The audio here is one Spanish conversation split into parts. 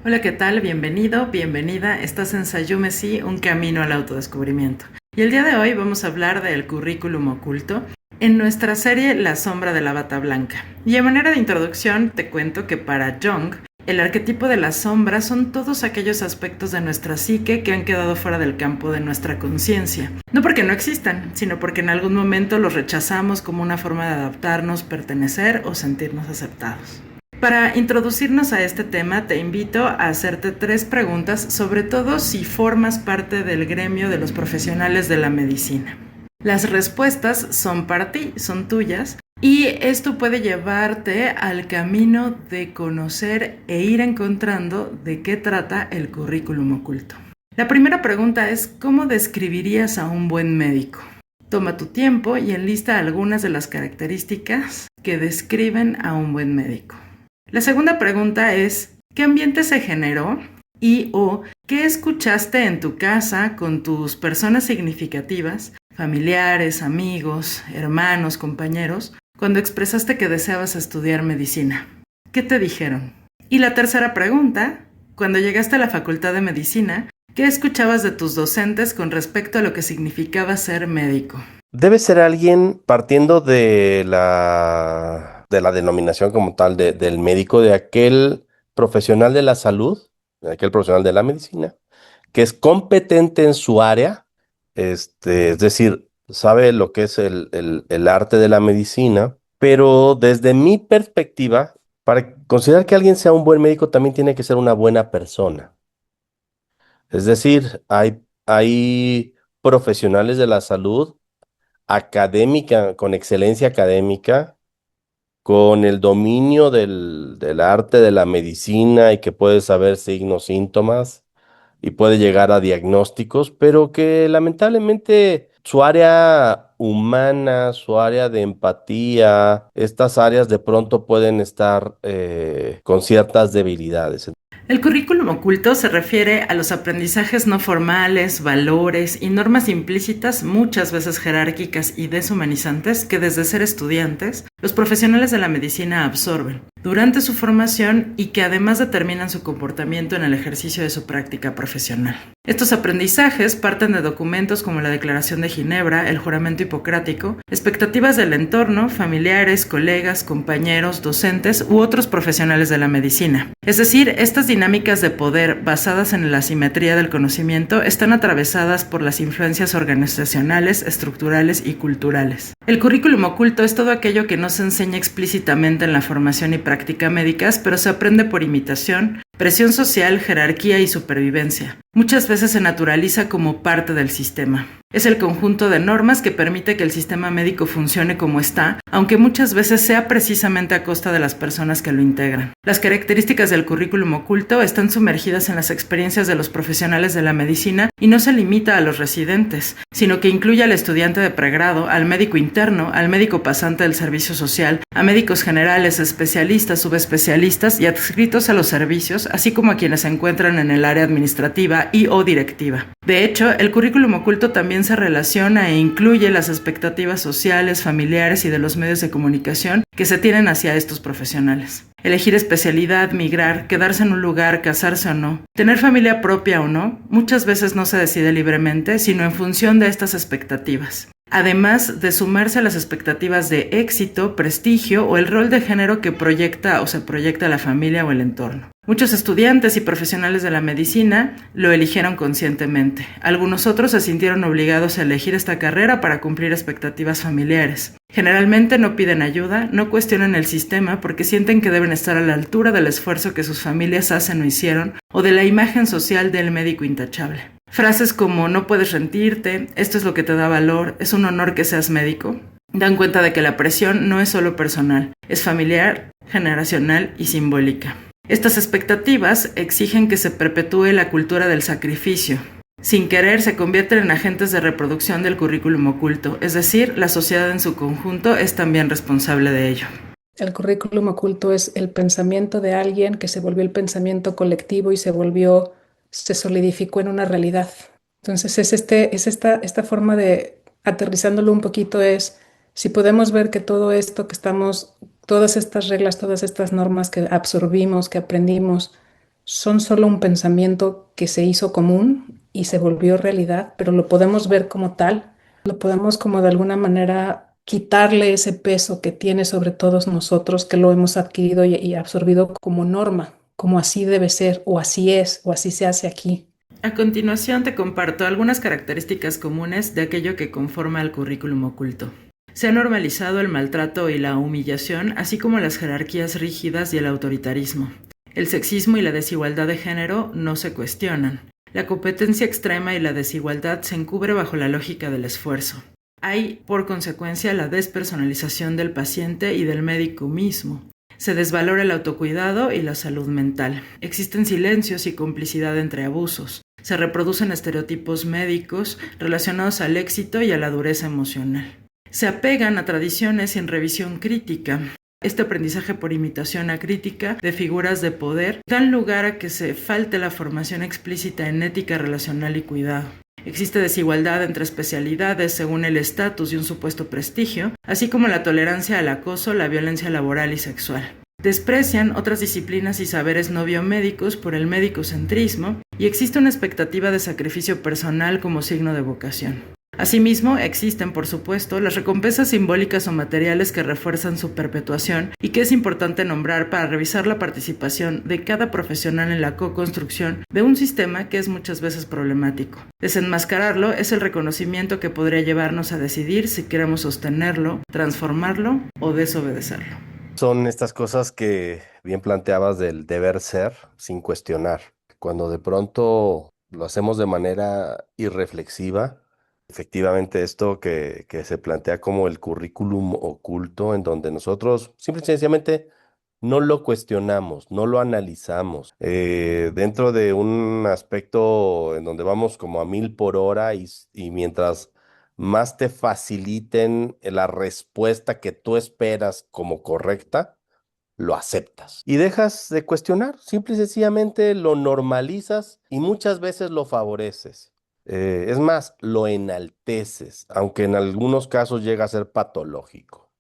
Hola, ¿qué tal? Bienvenido, bienvenida. Estás en Sayumesi, un camino al autodescubrimiento. Y el día de hoy vamos a hablar del currículum oculto en nuestra serie La sombra de la bata blanca. Y a manera de introducción te cuento que para Jung, el arquetipo de la sombra son todos aquellos aspectos de nuestra psique que han quedado fuera del campo de nuestra conciencia. No porque no existan, sino porque en algún momento los rechazamos como una forma de adaptarnos, pertenecer o sentirnos aceptados. Para introducirnos a este tema, te invito a hacerte 3 preguntas, sobre todo si formas parte del gremio de los profesionales de la medicina. Las respuestas son para ti, son tuyas, y esto puede llevarte al camino de conocer e ir encontrando de qué trata el currículum oculto. La primera pregunta es: ¿cómo describirías a un buen médico? Toma tu tiempo y enlista algunas de las características que describen a un buen médico. La segunda pregunta es: ¿qué ambiente se generó y o qué escuchaste en tu casa con tus personas significativas, familiares, amigos, hermanos, compañeros, cuando expresaste que deseabas estudiar medicina? ¿Qué te dijeron? Y la tercera pregunta: cuando llegaste a la Facultad de Medicina, ¿qué escuchabas de tus docentes con respecto a lo que significaba ser médico? Debe ser alguien partiendo de la denominación como tal del médico, de aquel profesional de la salud, de aquel profesional de la medicina, que es competente en su área, es decir, sabe lo que es el arte de la medicina, pero desde mi perspectiva, para considerar que alguien sea un buen médico también tiene que ser una buena persona. Es decir, hay profesionales de la salud académica, con excelencia académica, con el dominio del arte de la medicina y que puede saber signos, síntomas y puede llegar a diagnósticos, pero que lamentablemente su área humana, su área de empatía, estas áreas de pronto pueden estar con ciertas debilidades. El currículum oculto se refiere a los aprendizajes no formales, valores y normas implícitas, muchas veces jerárquicas y deshumanizantes, que desde ser estudiantes, los profesionales de la medicina absorben durante su formación y que además determinan su comportamiento en el ejercicio de su práctica profesional. Estos aprendizajes parten de documentos como la Declaración de Ginebra, el juramento hipocrático, expectativas del entorno, familiares, colegas, compañeros, docentes u otros profesionales de la medicina. Es decir, estas dinámicas de poder basadas en la asimetría del conocimiento están atravesadas por las influencias organizacionales, estructurales y culturales. El currículum oculto es todo aquello que no se enseña explícitamente en la formación y práctica médicas, pero se aprende por imitación, presión social, jerarquía y supervivencia. Muchas veces se naturaliza como parte del sistema. Es el conjunto de normas que permite que el sistema médico funcione como está, aunque muchas veces sea precisamente a costa de las personas que lo integran. Las características del currículum oculto están sumergidas en las experiencias de los profesionales de la medicina y no se limita a los residentes, sino que incluye al estudiante de pregrado, al médico interno, al médico pasante del servicio social, a médicos generales, especialistas, subespecialistas y adscritos a los servicios, así como a quienes se encuentran en el área administrativa y o directiva. De hecho, el currículum oculto también se relaciona e incluye las expectativas sociales, familiares y de los medios de comunicación que se tienen hacia estos profesionales. Elegir especialidad, migrar, quedarse en un lugar, casarse o no, tener familia propia o no, muchas veces no se decide libremente, sino en función de estas expectativas. Además de sumarse a las expectativas de éxito, prestigio o el rol de género que proyecta o se proyecta la familia o el entorno. Muchos estudiantes y profesionales de la medicina lo eligieron conscientemente. Algunos otros se sintieron obligados a elegir esta carrera para cumplir expectativas familiares. Generalmente no piden ayuda, no cuestionan el sistema porque sienten que deben estar a la altura del esfuerzo que sus familias hacen o hicieron o de la imagen social del médico intachable. Frases como "no puedes rendirte", "esto es lo que te da valor", "es un honor que seas médico", dan cuenta de que la presión no es solo personal, es familiar, generacional y simbólica. Estas expectativas exigen que se perpetúe la cultura del sacrificio. Sin querer, se convierten en agentes de reproducción del currículum oculto, es decir, la sociedad en su conjunto es también responsable de ello. El currículum oculto es el pensamiento de alguien que se volvió el pensamiento colectivo y se solidificó en una realidad. Entonces esta forma de, aterrizándolo un poquito, es si podemos ver que todo esto que estamos, todas estas reglas, todas estas normas que absorbimos, que aprendimos, son solo un pensamiento que se hizo común y se volvió realidad, pero lo podemos ver como tal, lo podemos como de alguna manera quitarle ese peso que tiene sobre todos nosotros, que lo hemos adquirido y absorbido como norma, como así debe ser, o así es, o así se hace aquí. A continuación te comparto algunas características comunes de aquello que conforma el currículum oculto. Se ha normalizado el maltrato y la humillación, así como las jerarquías rígidas y el autoritarismo. El sexismo y la desigualdad de género no se cuestionan. La competencia extrema y la desigualdad se encubre bajo la lógica del esfuerzo. Hay, por consecuencia, la despersonalización del paciente y del médico mismo. Se desvalora el autocuidado y la salud mental. Existen silencios y complicidad entre abusos. Se reproducen estereotipos médicos relacionados al éxito y a la dureza emocional. Se apegan a tradiciones sin revisión crítica. Este aprendizaje por imitación acrítica de figuras de poder dan lugar a que se falte la formación explícita en ética relacional y cuidado. Existe desigualdad entre especialidades según el estatus y un supuesto prestigio, así como la tolerancia al acoso, la violencia laboral y sexual. Desprecian otras disciplinas y saberes no biomédicos por el medicocentrismo y existe una expectativa de sacrificio personal como signo de vocación. Asimismo, existen, por supuesto, las recompensas simbólicas o materiales que refuerzan su perpetuación y que es importante nombrar para revisar la participación de cada profesional en la co-construcción de un sistema que es muchas veces problemático. Desenmascararlo es el reconocimiento que podría llevarnos a decidir si queremos sostenerlo, transformarlo o desobedecerlo. Son estas cosas que bien planteabas del deber ser sin cuestionar. Cuando de pronto lo hacemos de manera irreflexiva, efectivamente esto que se plantea como el currículum oculto, en donde nosotros simple y sencillamente no lo cuestionamos, no lo analizamos. Dentro de un aspecto en donde vamos como a 1000 por hora y mientras más te faciliten la respuesta que tú esperas como correcta, lo aceptas. Y dejas de cuestionar, simple y sencillamente lo normalizas y muchas veces lo favoreces. Es más, lo enalteces, aunque en algunos casos llega a ser patológico.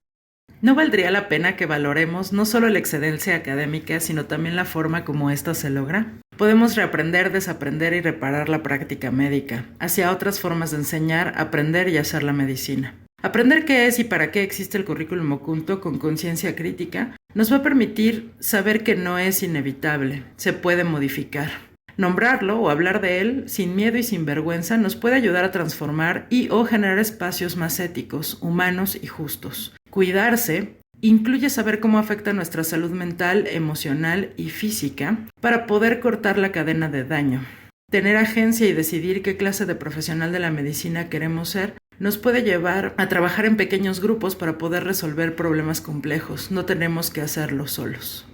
¿No valdría la pena que valoremos no solo la excelencia académica, sino también la forma como ésta se logra? Podemos reaprender, desaprender y reparar la práctica médica, hacia otras formas de enseñar, aprender y hacer la medicina. Aprender qué es y para qué existe el currículum oculto con conciencia crítica nos va a permitir saber que no es inevitable, se puede modificar. Nombrarlo o hablar de él sin miedo y sin vergüenza nos puede ayudar a transformar y o generar espacios más éticos, humanos y justos. Cuidarse incluye saber cómo afecta nuestra salud mental, emocional y física para poder cortar la cadena de daño. Tener agencia y decidir qué clase de profesional de la medicina queremos ser nos puede llevar a trabajar en pequeños grupos para poder resolver problemas complejos. No tenemos que hacerlo solos.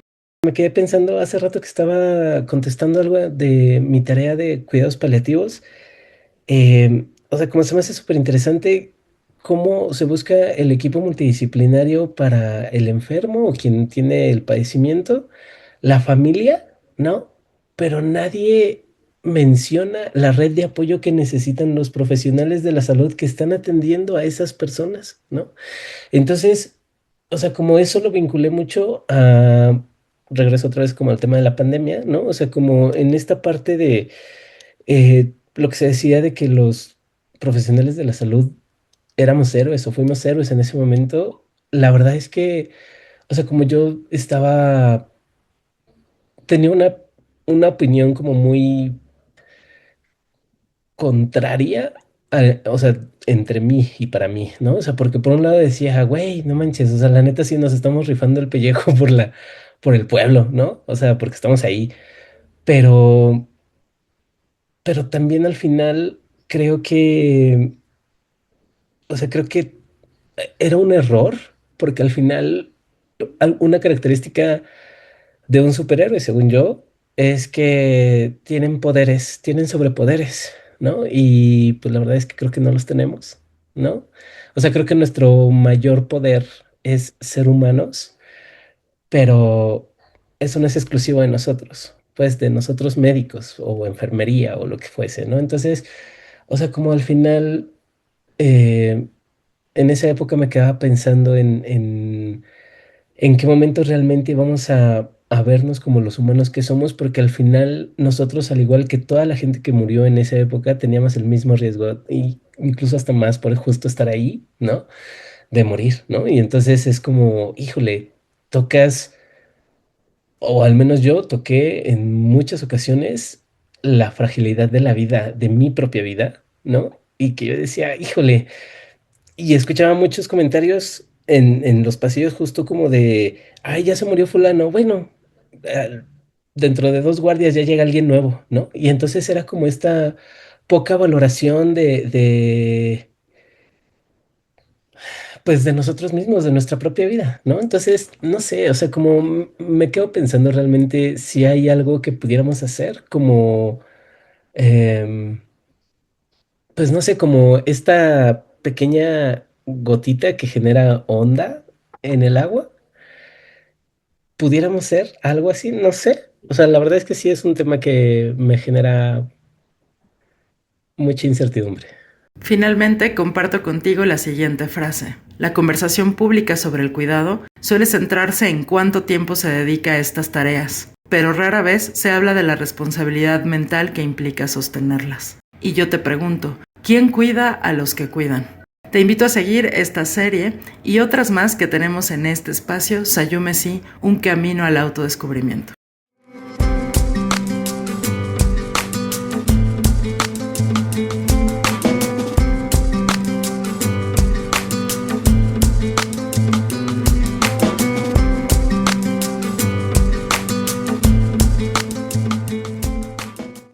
Me quedé pensando hace rato que estaba contestando algo de mi tarea de cuidados paliativos. O sea, como se me hace súper interesante cómo se busca el equipo multidisciplinario para el enfermo o quien tiene el padecimiento, la familia, ¿no? Pero nadie menciona la red de apoyo que necesitan los profesionales de la salud que están atendiendo a esas personas, ¿no? Entonces, o sea, como eso lo vinculé mucho a, regreso otra vez como al tema de la pandemia, ¿no? O sea, como en esta parte de lo que se decía de que los profesionales de la salud éramos héroes o fuimos héroes en ese momento, la verdad es que, o sea, como yo estaba, tenía una opinión como muy contraria, o sea, entre mí y para mí, ¿no? O sea, porque por un lado decía, güey, no manches, o sea, la neta sí nos estamos rifando el pellejo por el pueblo, ¿no? O sea, porque estamos ahí, pero, pero también al final creo que, o sea, creo que era un error, porque al final una característica de un superhéroe, según yo, es que tienen poderes, tienen sobrepoderes, ¿no? Y pues la verdad es que creo que no los tenemos, ¿no? O sea, creo que nuestro mayor poder es ser humanos, pero eso no es exclusivo de nosotros, pues de nosotros médicos o enfermería o lo que fuese, ¿no? Entonces, o sea, como al final, eh, en esa época me quedaba pensando en qué momento realmente vamos a a vernos como los humanos que somos, porque al final nosotros, al igual que toda la gente que murió en esa época, teníamos el mismo riesgo y incluso hasta más por justo estar ahí, ¿no? De morir, ¿no? Y entonces es como, híjole, tocas, o al menos yo toqué en muchas ocasiones la fragilidad de la vida, de mi propia vida, ¿no? Y que yo decía, híjole, y escuchaba muchos comentarios en los pasillos justo como de, ay, ya se murió fulano, bueno, eh, dentro de 2 guardias ya llega alguien nuevo, ¿no? Y entonces era como esta poca valoración pues de nosotros mismos, de nuestra propia vida, ¿no? Entonces, no sé, o sea, como me quedo pensando realmente si hay algo que pudiéramos hacer, como, em, pues no sé, como esta pequeña gotita que genera onda en el agua, pudiéramos ser algo así, no sé. O sea, la verdad es que sí es un tema que me genera mucha incertidumbre. Finalmente, comparto contigo la siguiente frase. La conversación pública sobre el cuidado suele centrarse en cuánto tiempo se dedica a estas tareas, pero rara vez se habla de la responsabilidad mental que implica sostenerlas. Y yo te pregunto, ¿quién cuida a los que cuidan? Te invito a seguir esta serie y otras más que tenemos en este espacio, Sayume Si, un camino al autodescubrimiento.